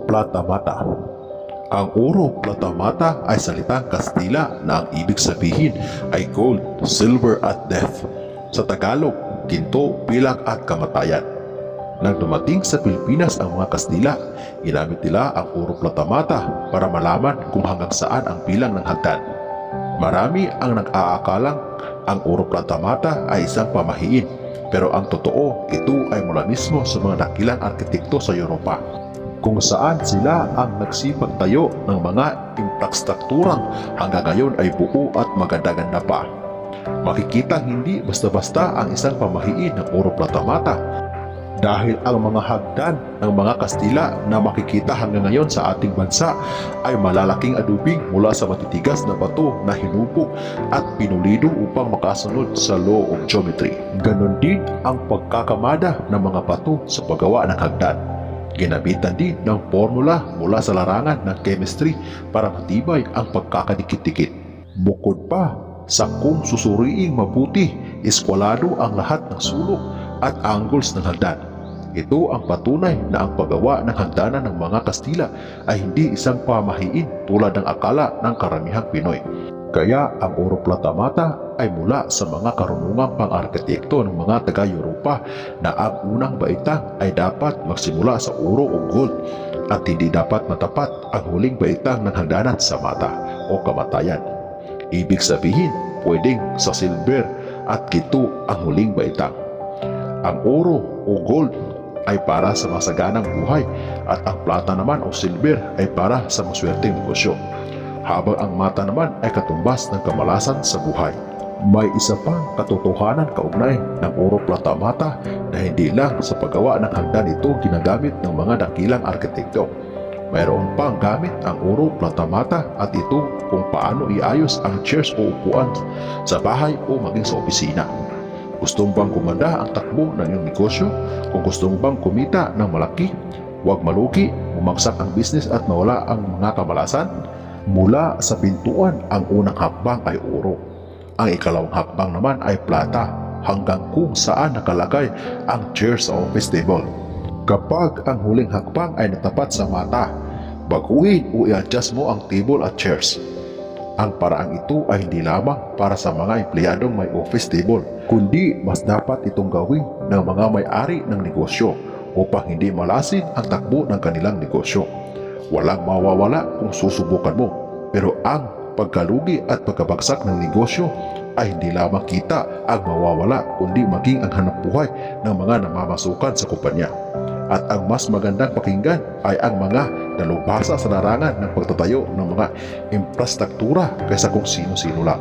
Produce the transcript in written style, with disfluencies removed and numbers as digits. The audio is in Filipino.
Plata Mata. Ang oro plata mata ay salitang Kastila na ang ibig sabihin ay gold, silver at death. Sa Tagalog, ginto, pilak at kamatayan. Nang dumating sa Pilipinas ang mga Kastila, ginamit nila ang oro plata mata para malaman kung hanggang saan ang bilang ng hagdan. Marami ang nag-aakalang ang oro plata mata ay isang pamahiin, pero ang totoo, ito ay mula mismo sa mga dakilang arkitekto sa Europa, kung saan sila ang nagsipagtayo ng mga infrastrukturang hanggang ngayon ay buo at maganda-ganda pa. Makikita hindi basta-basta ang isang pamahiin ng oro plata mata, dahil ang mga hagdan ng mga Kastila na makikita hanggang ngayon sa ating bansa ay malalaking adubing mula sa matitigas na bato na hinubog at pinulido upang makasunod sa law of geometry. Ganon din ang pagkakamada ng mga bato sa paggawa ng hagdan. Ginabitan din ng formula mula sa larangan ng chemistry para matibay ang pagkakadikit-dikit. Bukod pa sa kung susuriing mabuti, eskwalado ang lahat ng sulok at angles ng hagdan. Ito ang patunay na ang paggawa ng hagdanan ng mga Kastila ay hindi isang pamahiin tulad ng akala ng karamihang Pinoy. Kaya ang oro plata mata ay mula sa mga karunungang pang-arkitekto ng mga taga-Europa na ang unang baitang ay dapat magsimula sa oro o gold at hindi dapat matapat ang huling baitang ng hagdanan sa mata o kamatayan. Ibig sabihin, pwedeng sa silver at ginto ang huling baitang. Ang oro o gold ay para sa masaganang buhay at ang plata naman o silver ay para sa maswerteng negosyo, habang ang mata naman ay katumbas ng kamalasan sa buhay. May isa pang katotohanan kaugnay ng oro plata mata na hindi lang sa paggawa ng hagdan ito ginagamit ng mga dakilang arkitekto. Mayroon pang gamit ang oro plata mata at ito kung paano iayos ang chairs o upuan sa bahay o maging sa opisina. Gusto mo bang kumanda ang takbo ng iyong negosyo? Kung gusto mo bang kumita ng malaki, huwag malugi, bumagsak ang business at mawala ang mga kamalasan? Mula sa pintuan, ang unang hakbang ay oro. Ang ikalawang hakbang naman ay plata, hanggang kung saan nakalagay ang chair sa office table. Kapag ang huling hakbang ay natapat sa mata, baguhin o i-adjust mo ang table at chairs. Ang paraang ito ay hindi lamang para sa mga empleyadong may office table, kundi mas dapat itong gawin ng mga may-ari ng negosyo upang hindi malasin ang takbo ng kanilang negosyo. Walang mawawala kung susubukan mo, pero ang pagkalugi at pagkabagsak ng negosyo ay hindi lamang kita ang mawawala, kundi maging ang hanapbuhay ng mga namamasukan sa kumpanya. At ang mas magandang pakinggan ay ang mga nalubhasa sa larangan ng pagtatayo ng mga infrastruktura kaysa kung sino-sino lang.